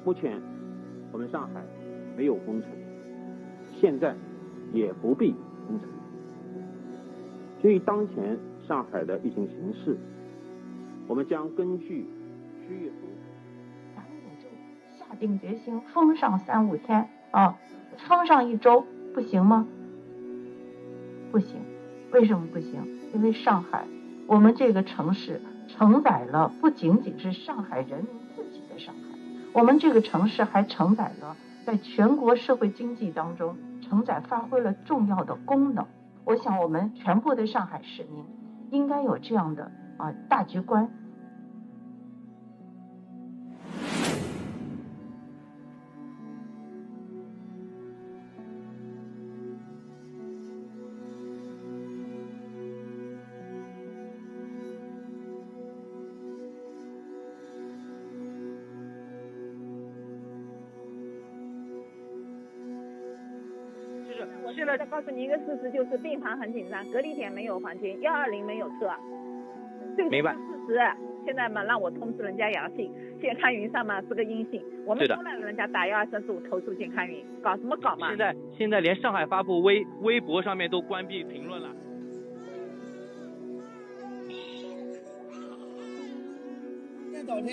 目前我们上海没有封城，现在也不必封城。对于当前上海的疫情形势，我们将根据区域封咱们也就下定决心封上3、5天啊，封上1周不行吗？不行，为什么不行？因为上海，我们这个城市承载了不仅仅是上海人民自己的上海，我们这个城市还承载了在全国社会经济当中发挥了重要的功能。我想我们全部的上海市民应该有这样的大局观。我现在告诉你一个事实，就是病房很紧张，隔离点没有房间，120没有车，这个是事实。现在嘛，让我通知人家阳性，健康云上嘛是个阴性，我们都让人家打1235投诉健康云，搞什么搞嘛？现在连上海发布微博上面都关闭评论了。今天早晨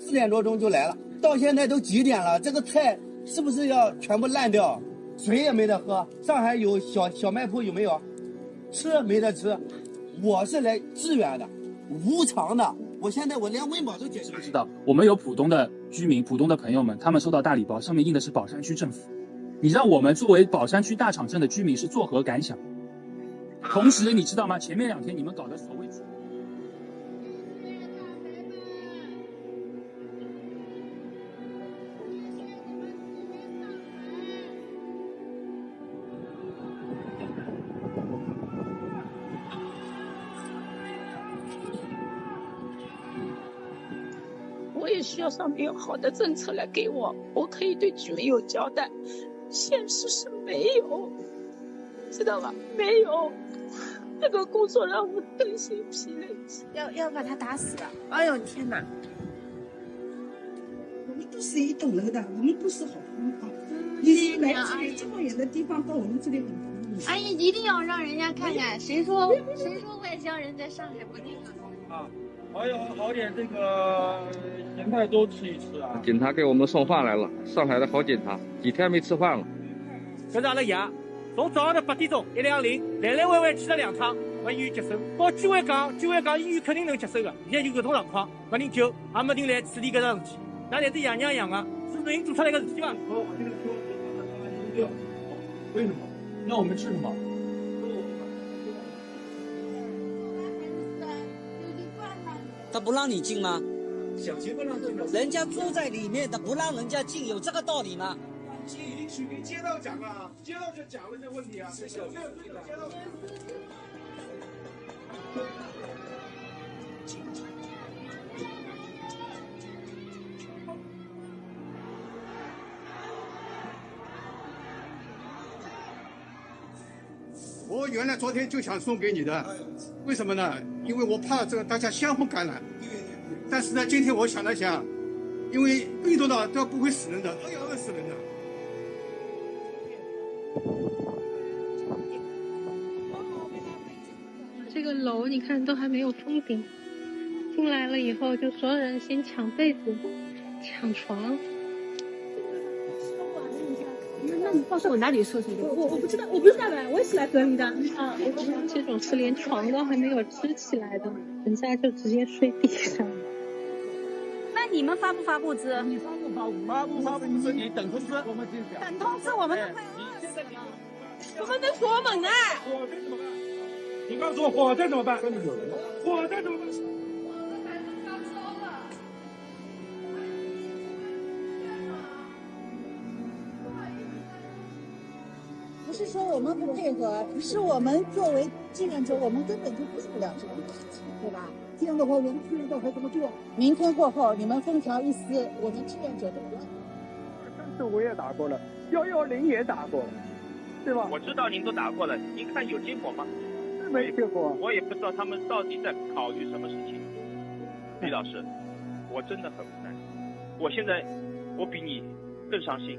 4点多钟就来了，到现在都几点了？这个菜是不是要全部烂掉？水也没得喝，上海有小卖铺有没有？吃没得吃。我是来支援的，无偿的。我现在连温饱都解决不知道。我们有浦东的居民、浦东的朋友们，他们收到大礼包，上面印的是宝山区政府。你让我们作为宝山区大场镇的居民是作何感想？同时，你知道吗？前面2天你们搞的所谓我也需要上面有好的政策来给我可以对居民有交代。现实是没有，知道吧？没有，那个工作让我身心疲累，要把他打死了。哎呦天哪！我们都是一栋楼的，我们不是好朋友啊。你来这里这么远的地方到我们这里很不容易。阿姨一定要让人家看看，谁说外乡人在上海不那个啊？还有好点这个咸菜多吃一吃啊！警察给我们送饭来了，上海的好警察，几天没吃饭了。搿是阿拉爷，从早上的8点钟120来来回回去了2趟，没医院接手。告居委讲医院肯定能接手的。现在就搿种状况，没人救，也没人来处理搿桩事体。那侪是爷娘养的，是人做出来个事体伐？为什么？那我们吃什么？他不让你进吗？小区不让进，人家住在里面的不让人家进，有这个道理吗？已经去跟街道讲了，街道就讲了这问题啊。是小区的街道。我原来昨天就想送给你的，为什么呢？因为我怕这个大家相互感染。但是呢，今天我想了想，因为病毒呢都不会死人的，它也会死人的。这个楼你看都还没有封顶，进来了以后就所有人先抢被子、抢床。那你告诉我哪里受罪的？我不知道，我不是大白，我也是来隔离的。这种是连床都还没有支起来的，人家就直接睡地上。那你们发不发物资？你发不发物资？你等通知。我们等通知我们都快饿死了。我们都锁门啊！火灾怎么办？你告诉我火灾怎么办？火灾怎么办？不是说我们不配合，是我们作为志愿者，我们根本就做不了这样的事情，对吧？这样的话，我们志愿者还怎么做？明天过后，你们封条一撕，我们志愿者都不要。235也打过了，110也打过了，对吧？我知道您都打过了，您看有结果吗？没结果。我也不知道他们到底在考虑什么事情。李老师，我真的很无奈。我现在我比你更伤心，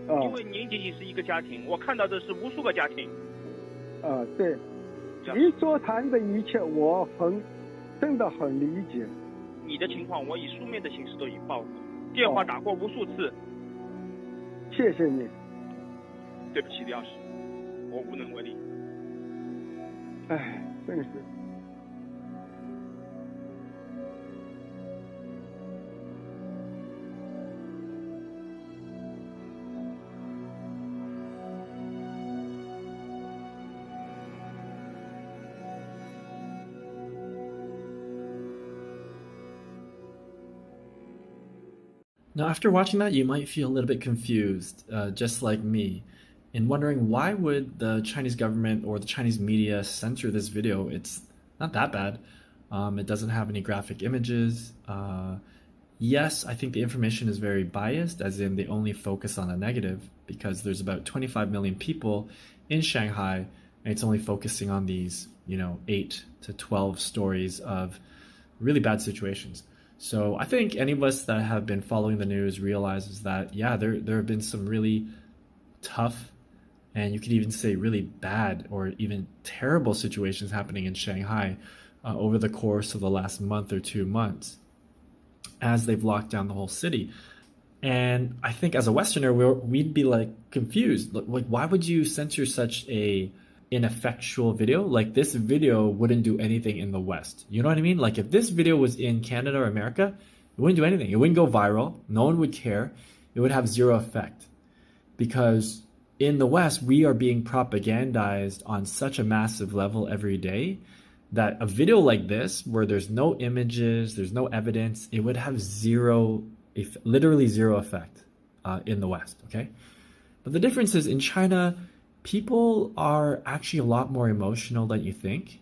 因为您仅仅是一个家庭，我看到的是无数个家庭。对，你所谈的一切，我真的很理解。你的情况，我以书面的形式都已报过，电话打过无数次。谢谢你。对不起，李老师，我无能为力。哎，真是。Now, after watching that, you might feel a little bit confused, just like me, in wondering why would the Chinese government or the Chinese media censor this video? It's not that bad. It doesn't have any graphic images. Yes, I think the information is very biased, as in they only focus on the negative, because there's about 25 million people in Shanghai, and it's only focusing on these, 8 to 12 stories of really bad situations. So I think any of us that have been following the news realizes that, yeah, there have been some really tough, and you could even say really bad or even terrible situations happening in Shanghai over the course of the last month or 2 months as they've locked down the whole city. And I think as a Westerner, we'd be like confused. Like, why would you censor such a ineffectual video? Like, this video wouldn't do anything in the West. You know what I mean? Like, if this video was in Canada or America, it wouldn't do anything. It wouldn't go viral. No one would care. It would have zero effect. Because in the West, we are being propagandized on such a massive level every day that a video like this, where there's no images, there's no evidence, it would have literally zero effect in the West, okay? But the difference is in China, people are actually a lot more emotional than you think.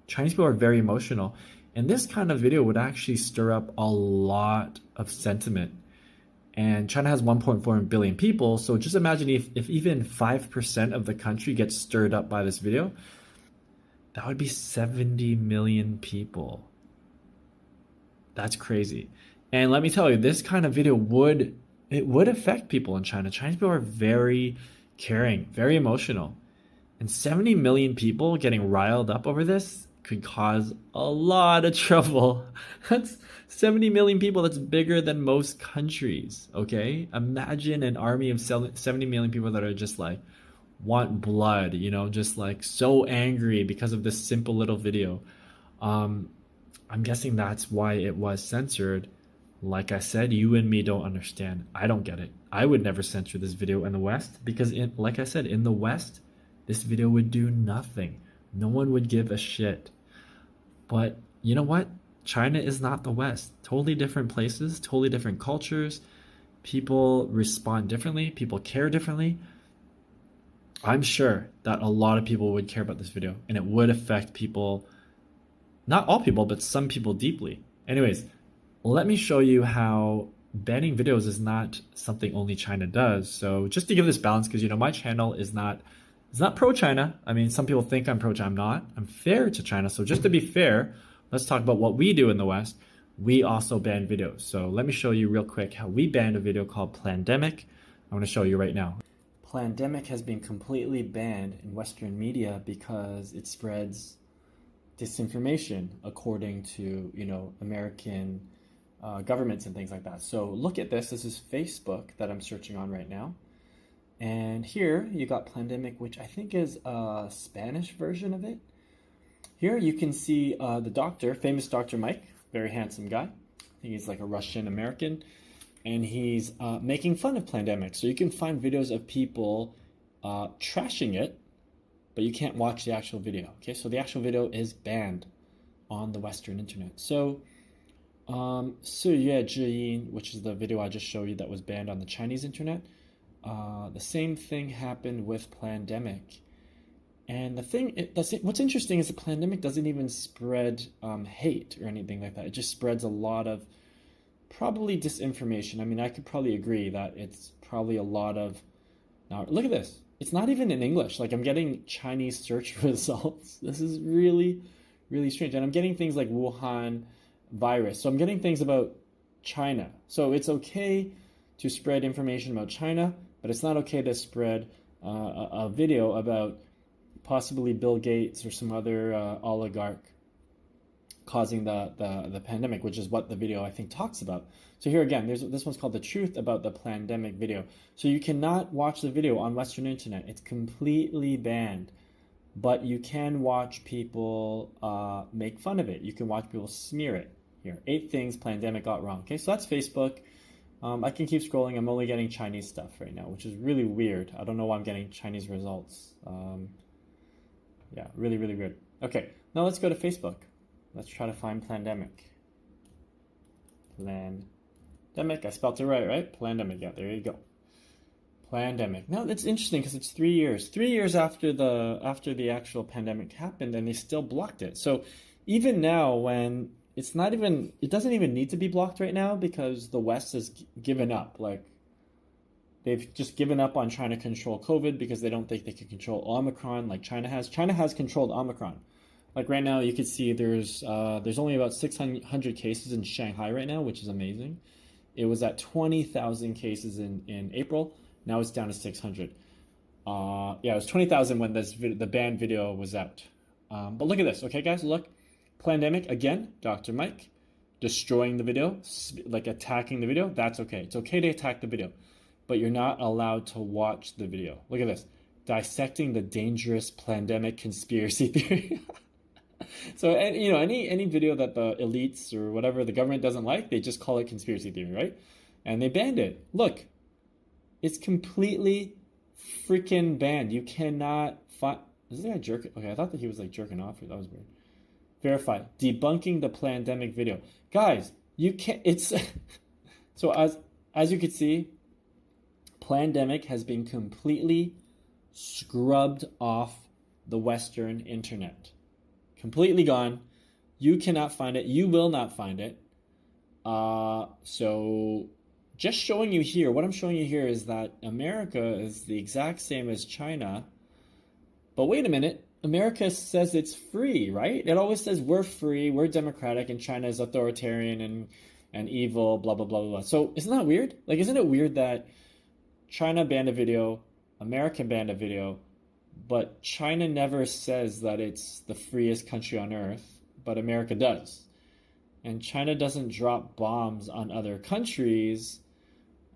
Chinese people are very emotional. And this kind of video would actually stir up a lot of sentiment. And China has 1.4 billion people. So just imagine if even 5% of the country gets stirred up by this video, that would be 70 million people. That's crazy. And let me tell you, this kind of video would affect people in China. Chinese people are very caring, very emotional. And 70 million people getting riled up over this could cause a lot of trouble. That's 70 million people. That's bigger than most countries, okay? Imagine an army of 70 million people that are just like, want blood, just like so angry because of this simple little video. I'm guessing that's why it was censored. Like I said, you and me don't understand. I don't get it. I would never censor this video in the West because, like I said, in the West, this video would do nothing. No one would give a shit. But you know what? China is not the West. Totally different places, totally different cultures. People respond differently. People care differently. I'm sure that a lot of people would care about this video, and it would affect people, not all people, but some people deeply. Anyways, let me show you how banning videos is not something only China does. So just to give this balance, because my channel is not pro-China. I mean, some people think I'm pro-China. I'm not. I'm fair to China. So just to be fair, let's talk about what we do in the West. We also ban videos. So let me show you real quick how we banned a video called Plandemic. I'm going to show you right now. Plandemic has been completely banned in Western media because it spreads disinformation according to, American governments and things like that. So look at this. This is Facebook that I'm searching on right now. And here you got Plandemic, which I think is a Spanish version of it. Here you can see the doctor, famous Dr. Mike, very handsome guy. I think he's like a Russian American. And he's making fun of Plandemic. So you can find videos of people trashing it, but you can't watch the actual video. Okay, so the actual video is banned on the Western internet. So 四月之音, which is the video I just showed you that was banned on the Chinese internet, the same thing happened with Plandemic. And what's interesting is the Plandemic doesn't even spread hate or anything like that. It just spreads a lot of probably disinformation. I mean, I could probably agree that it's probably a lot of... Now, look at this. It's not even in English. Like, I'm getting Chinese search results. This is really, really strange. And I'm getting things like Wuhan virus. So I'm getting things about China. So it's okay to spread information about China, but it's not okay to spread a video about possibly Bill Gates or some other oligarch causing the pandemic, which is what the video I think talks about. So here again, this one's called The Truth About the Pandemic Video. So you cannot watch the video on Western internet. It's completely banned. But you can watch people make fun of it. You can watch people smear it. Here, 8 things pandemic got wrong. Okay, so that's Facebook. I can keep scrolling. I'm only getting Chinese stuff right now, which is really weird. I don't know why I'm getting Chinese results. Yeah, really, really weird. Okay, now let's go to Facebook. Let's try to find pandemic. Pandemic. I spelled it right? Pandemic. Yeah, there you go. Pandemic. Now that's interesting because it's 3 years. 3 years after the actual pandemic happened, and they still blocked it. So even now, when it doesn't even need to be blocked right now because the West has given up. Like, they've just given up on trying to control COVID because they don't think they can control Omicron like China has. China has controlled Omicron. Like right now, you can see there's only about 600 cases in Shanghai right now, which is amazing. It was at 20,000 cases in April. Now it's down to 600. Yeah, it was 20,000 when the banned video was out. But look at this, okay, guys? Look, pandemic again. Dr. Mike destroying the video, like attacking the video. That's okay. It's okay to attack the video, but you're not allowed to watch the video. Look at this, dissecting the dangerous pandemic conspiracy theory. So, you know, any video that the elites or whatever the government doesn't like, they just call it conspiracy theory, right? And they banned it. Look, it's completely freaking banned. You cannot find. Is this guy jerking? Okay, I thought that he was like jerking off. That was weird. Verify. Debunking the pandemic video, guys. You can't. It's so as you can see, pandemic has been completely scrubbed off the Western internet. Completely gone. You cannot find it. You will not find it. So just showing you here, what I'm showing you here is that America is the exact same as China. But wait a minute. America says it's free, right? It always says we're free, we're democratic, and China is authoritarian and evil, blah, blah, blah, blah. So isn't that weird? Like, isn't it weird that China banned a video, America banned a video, but China never says that it's the freest country on earth, but America does. And China doesn't drop bombs on other countries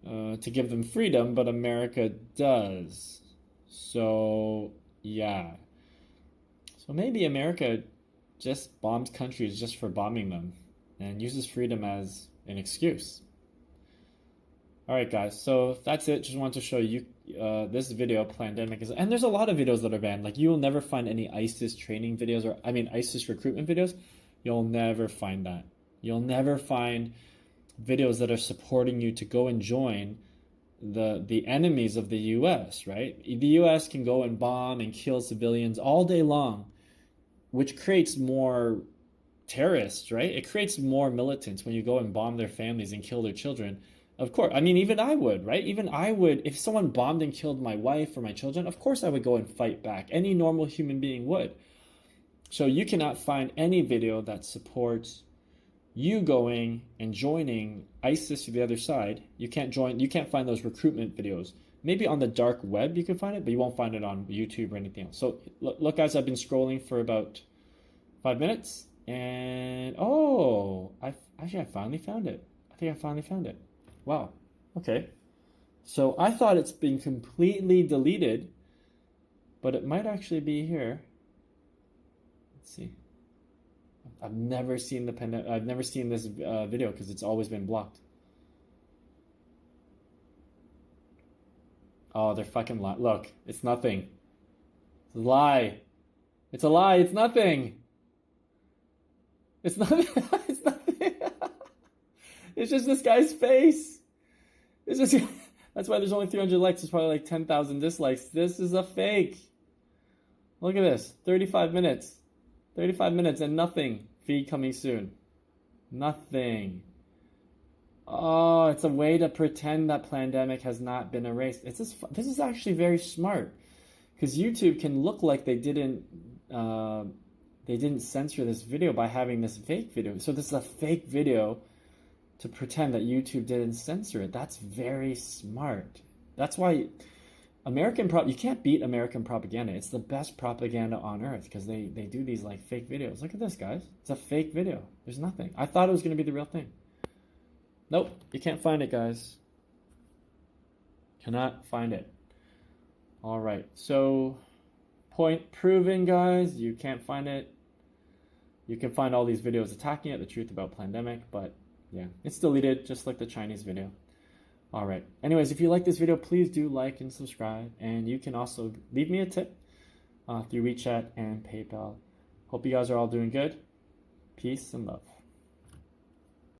to give them freedom, but America does. So, yeah. So maybe America just bombs countries just for bombing them and uses freedom as an excuse. All right, guys, so that's it. Just wanted to show you this video, pandemic is, and there's a lot of videos that are banned. Like, you will never find any ISIS training videos, or ISIS recruitment videos. You'll never find that. You'll never find videos that are supporting you to go and join the enemies of the U.S., right? The U.S. can go and bomb and kill civilians all day long, which creates more terrorists, right? It creates more militants when you go and bomb their families and kill their children. Of course, I mean, even I would, right? Even I would, if someone bombed and killed my wife or my children, of course I would go and fight back. Any normal human being would. So you cannot find any video that supports you going and joining ISIS to the other side. You can't find those recruitment videos. Maybe on the dark web you can find it, but you won't find it on YouTube or anything else. So look, guys, I've been scrolling for about 5 minutes, and I finally found it. I think I finally found it. Wow. Okay. So I thought it's been completely deleted, but it might actually be here. Let's see. I've never seen this video because it's always been blocked. Oh, they're fucking lying. Look, it's nothing. It's a lie. It's a lie. It's nothing. It's nothing. It's nothing. It's just this guy's face. It's just, that's why there's only 300 likes. There's probably like 10,000 dislikes. This is a fake. Look at this. 35 minutes. 35 minutes and nothing. Feed coming soon. Nothing. Oh, it's a way to pretend that pandemic has not been erased. This is actually very smart, because YouTube can look like they didn't censor this video by having this fake video. So this is a fake video to pretend that YouTube didn't censor it. That's very smart. That's why you can't beat American propaganda. It's the best propaganda on earth because they do these like fake videos. Look at this, guys. It's a fake video. There's nothing. I thought it was going to be the real thing. Nope, you can't find it, guys. Cannot find it. All right, so point proven, guys. You can't find it. You can find all these videos attacking it, the truth about pandemic, but yeah, it's deleted just like the Chinese video. All right. Anyways, if you like this video, please do like and subscribe. And you can also leave me a tip through WeChat and PayPal. Hope you guys are all doing good. Peace and love.